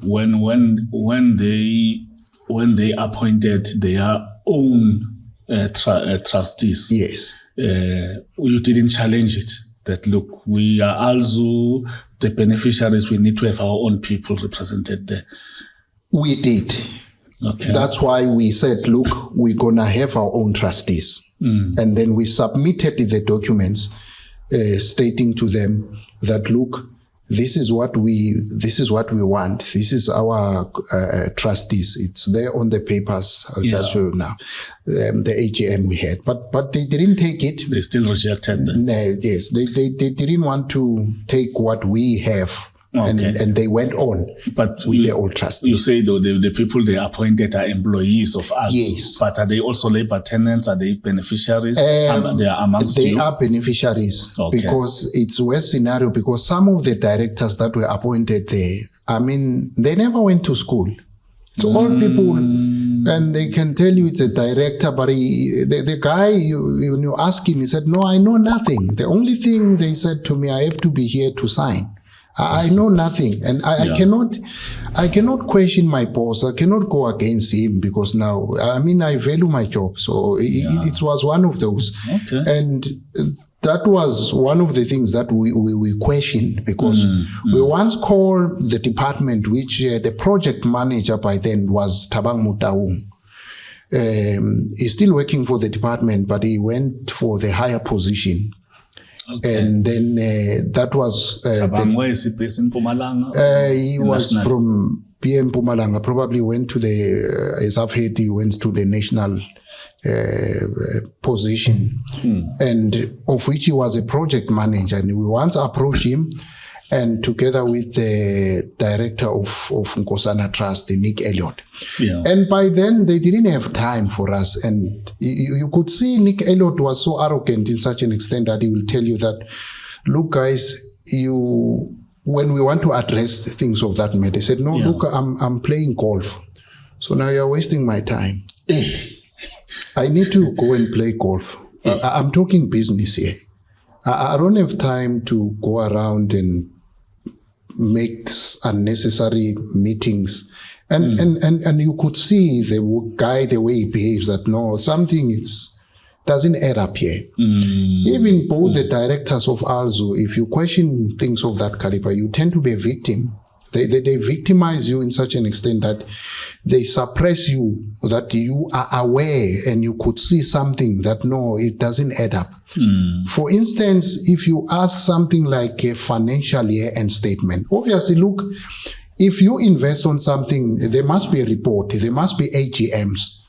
when they appointed their own trustees, yes, you didn't challenge it. That look, we are Alzu, the beneficiaries. We need to have our own people represented there. We did. Okay. That's why we said, look, we're gonna have our own trustees, and then we submitted the documents stating to them that, look, this is what we want. This is our trustees. It's there on the papers. I'll just show you now. The AGM we had, but they didn't take it. They still rejected them. No, yes, they didn't want to take what we have. Okay. And they went on but with their old trustees. You say, though, the people they appointed are employees of us. Yes. But are they also labor tenants? Are they beneficiaries? They are amongst They you? are beneficiaries, Okay. because it's a worse scenario, because some of the directors that were appointed there, I mean, they never went to school. It's all people, and they can tell you it's a director, but the guy, when you ask him, he said, no, I know nothing. The only thing they said to me, I have to be here to sign. I know nothing, and I cannot question my boss. I cannot go against him, because now, I mean, I value my job. So it was one of those. Okay. And that was one of the things that we questioned, because we once called the department, which the project manager by then was Thabang Mutaung. He's still working for the department, but he went for the higher position. Okay. And then that was... where is he based in Mpumalanga? He was from Mpumalanga, probably went to the, as I've heard, he went to the national position, and of which he was a project manager. And we once approached him, and together with the director of Nkosana Trust, Nick Elliott. Yeah. And by then, they didn't have time for us. And you could see Nick Elliott was so arrogant in such an extent that he will tell you that, look, guys, when we want to address the things of that matter, they said, no, look, I'm playing golf. So now you're wasting my time. I need to go and play golf. I'm talking business here. I don't have time to go around and make unnecessary meetings. And you could see the guy, the way he behaves, that no, something doesn't add up here. Even both the directors of Alzu, if you question things of that caliber, you tend to be a victim. They victimize you in such an extent that they suppress you, that you are aware and you could see something that no, it doesn't add up. For instance, if you ask something like a financial year-end statement, obviously, look, if you invest on something, there must be a report, there must be AGMs.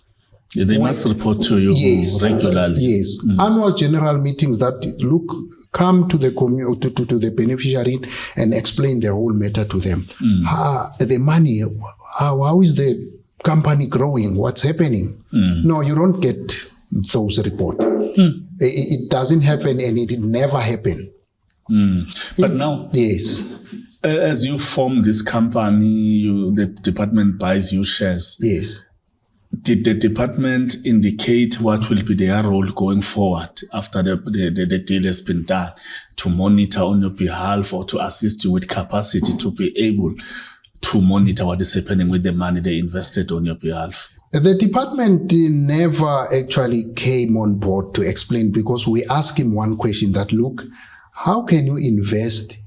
They must report to you regularly. Yes. Annual general meetings that, look, come to the to the beneficiary and explain the whole matter to them. The money, how is the company growing? What's happening? No, you don't get those reports. It doesn't happen, and it never happened. But now, yes, as you form this company, the department buys you shares. Yes. Did the department indicate what will be their role going forward after the deal has been done, to monitor on your behalf or to assist you with capacity to be able to monitor what is happening with the money they invested on your behalf? The department never actually came on board to explain, because we asked him one question that, look, how can you invest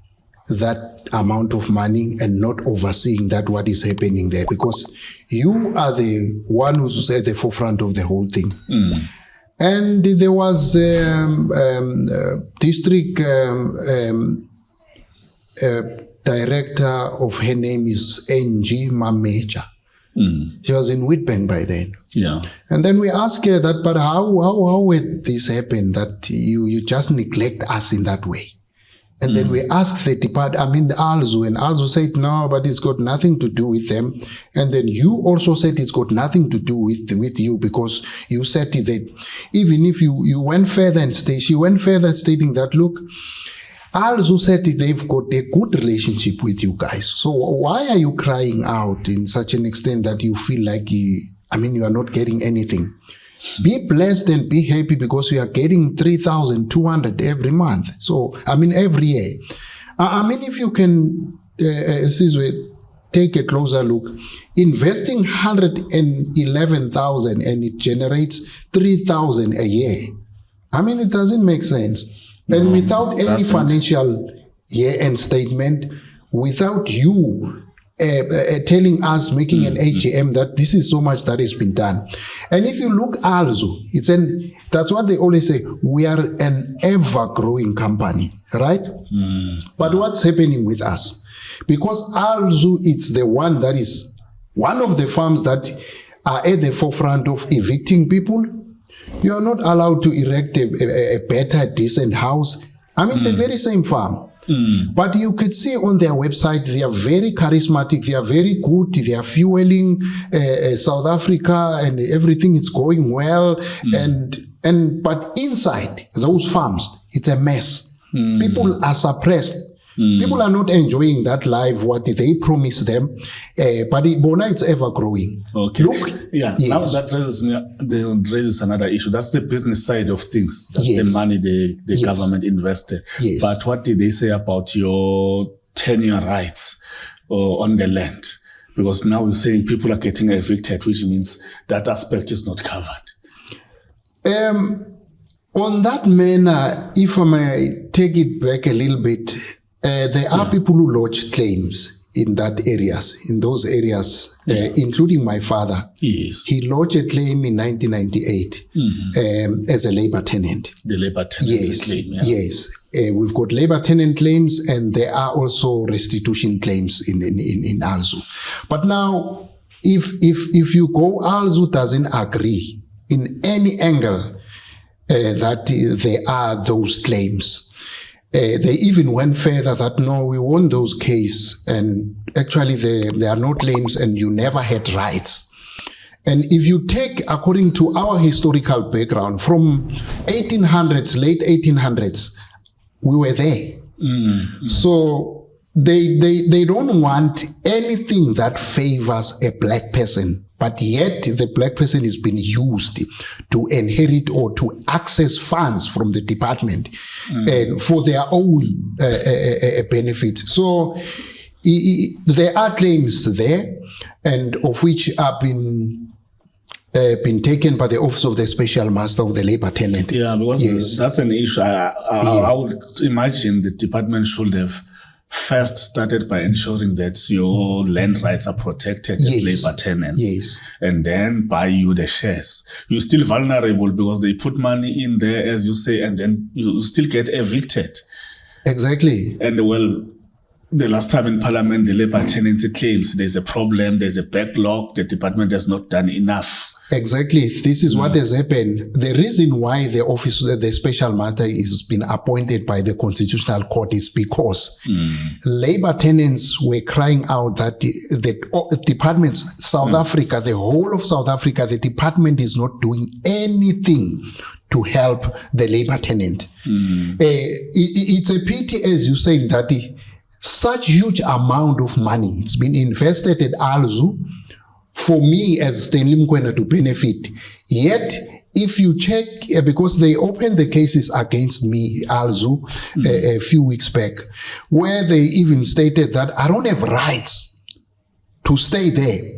that amount of money and not overseeing that what is happening there, because you are the one who's at the forefront of the whole thing. And there was district director of, her name is N.G. Mameja. She was in Witbank by then. Yeah. And then we asked her that, but how would this happen, that you just neglect us in that way? And then we asked the department, the Alzu, and Alzu said, no, but it's got nothing to do with them. And then you also said it's got nothing to do with you, because you said that even if you went further and she went further stating that, look, Alzu said they've got a good relationship with you guys. So why are you crying out in such an extent that you feel like you are not getting anything? Be blessed and be happy, because we are getting 3,200 every month. So, every year. If you can, take a closer look, investing 111,000 and it generates 3,000 a year. I mean, it doesn't make sense. And without any financial year-end statement, without you telling us, making an AGM that this is so much that has been done. And if you look Alzu, that's what they always say, we are an ever-growing company, right? But what's happening with us? Because Alzu, it's the one that is one of the farms that are at the forefront of evicting people. You are not allowed to erect a better, decent house. I mean, the very same farm. But you could see on their website, they are very charismatic, they are very good, they are fueling South Africa and everything is going well. But inside those farms, it's a mess. People are suppressed. People are not enjoying that life, what they promise them. But it's ever growing. Okay. Look. Yeah. Yes. Now that raises another issue. That's the business side of things. That's the money the government invested. Yes. But what did they say about your tenure rights on the land? Because now you're saying people are getting evicted, which means that aspect is not covered. On that manner, if I may take it back a little bit, there are people who lodge claims in those areas, including my father. Yes. He lodged a claim in 1998 as a labor tenant. The labor tenant claim, yeah. Yes. We've got labor tenant claims and there are also restitution claims in Alzu. But now, if you go, Alzu doesn't agree in any angle that there are those claims. They even went further that, no, we won those cases and actually there are no claims and you never had rights. And if you take, according to our historical background, from 1800s, late 1800s, we were there. So they don't want anything that favors a black person, but yet the black person is being used to inherit or to access funds from the department and for their own benefit. So there are claims there, and of which have been taken by the Office of the Special Master of the Labor Tenant. Yeah, because that's an issue. I would imagine the department should have first started by ensuring that your land rights are protected as labor tenants, and then buy you the shares. You're still vulnerable because they put money in there, as you say, and then you still get evicted. Exactly. And well, the last time in Parliament, the labor tenancy claims there's a problem, there's a backlog, the department has not done enough. Exactly. This is what has happened. The reason why the office of the special master has been appointed by the Constitutional Court is because labor tenants were crying out that the departments, South Africa, the whole of South Africa, the department is not doing anything to help the labor tenant. It's a pity, as you say, that such huge amount of money, it's been invested at Alzu for me as Stanley Mokoena to benefit. Yet, if you check, because they opened the cases against me, Alzu, a few weeks back, where they even stated that I don't have rights to stay there.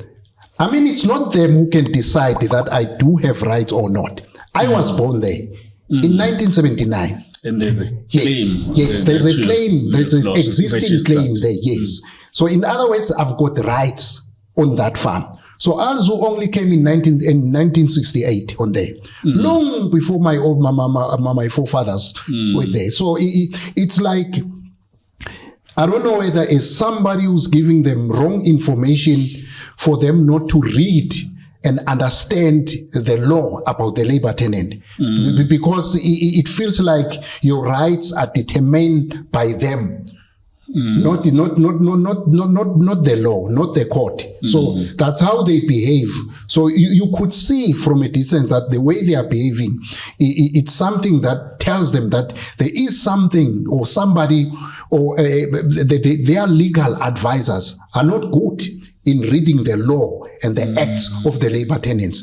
I mean, it's not them who can decide that I do have rights or not. I was born there in 1979. And there's a claim. Yes, there's a claim. There's an existing claim there, yes. So in other words, I've got rights on that farm. So Alzu only came in 1968 on there, long before my old my forefathers were there. So it's like, I don't know whether it's somebody who's giving them wrong information for them not to read and understand the law about the labor tenant, because it feels like your rights are determined by them, not the law, not the court. So that's how they behave. So you could see from a distance that the way they are behaving, it's something that tells them that there is something or somebody or their legal advisors are not good in reading the law and the acts of the labor tenants.